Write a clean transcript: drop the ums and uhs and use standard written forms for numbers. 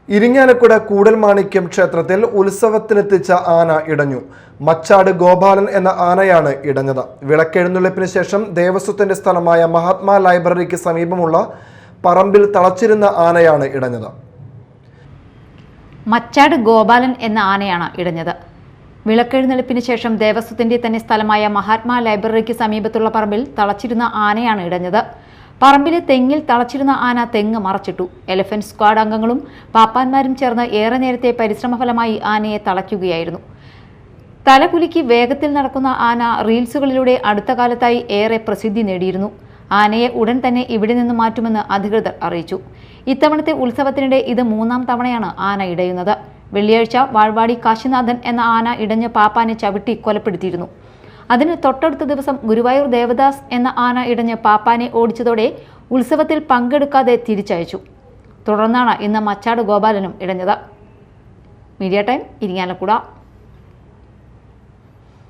ഇരിങ്ങാലക്കുട കൂടൽമാണിക്യം ക്ഷേത്രത്തിൽ ഉത്സവത്തിനെത്തിച്ച ആന ഇടഞ്ഞു. മച്ചാട് ഗോപാലൻ എന്ന ആനയാണ് ഇടഞ്ഞത്. വിളക്കെഴുന്നള്ളിപ്പിന് ശേഷം ദേവസ്വത്തിന്റെ സ്ഥലമായ മഹാത്മാ ലൈബ്രറിക്ക് സമീപമുള്ള പറമ്പിൽ തളച്ചിരുന്ന ആനയാണ് ഇടഞ്ഞത്. മച്ചാട് ഗോപാലൻ എന്ന ആനയാണ് ഇടഞ്ഞത്. വിളക്കെഴുന്നള്ളിപ്പിന് ശേഷം ദേവസ്വത്തിന്റെ തന്നെ സ്ഥലമായ മഹാത്മാ ലൈബ്രറിക്ക് സമീപത്തുള്ള പറമ്പിൽ തളച്ചിരുന്ന ആനയാണ് ഇടഞ്ഞത്. പറമ്പിലെ തെങ്ങിൽ തളച്ചിരുന്ന ആന തെങ്ങ് മറച്ചിട്ടു. എലിഫന്റ് സ്ക്വാഡ് അംഗങ്ങളും പാപ്പാന്മാരും ചേർന്ന് ഏറെ നേരത്തെ പരിശ്രമഫലമായി ആനയെ തളയ്ക്കുകയായിരുന്നു. തലകുലുക്കി വേഗത്തിൽ നടക്കുന്ന ആന റീൽസുകളിലൂടെ അടുത്ത കാലത്തായി ഏറെ പ്രസിദ്ധി നേടിയിരുന്നു. ആനയെ ഉടൻ തന്നെ ഇവിടെ നിന്ന് മാറ്റുമെന്ന് അധികൃതർ അറിയിച്ചു. ഇത്തവണത്തെ ഉത്സവത്തിനിടെ ഇത് 3ാം തവണയാണ് ആന ഇടയുന്നത്. വെള്ളിയാഴ്ച വാഴ്വാടി കാശിനാഥൻ എന്ന ആന ഇടഞ്ഞ് പാപ്പാനെ ചവിട്ടി കൊലപ്പെടുത്തിയിരുന്നു. അതിന് തൊട്ടടുത്ത ദിവസം ഗുരുവായൂർ ദേവദാസ് എന്ന ആന ഇടഞ്ഞ് പാപ്പാനെ ഓടിച്ചതോടെ ഉത്സവത്തിൽ പങ്കെടുക്കാതെ തിരിച്ചയച്ചു. തുടർന്നാണ് ഇന്ന് മച്ചാട് ഗോപാലനും ഇടഞ്ഞത്. Media time, Irinjalakuda.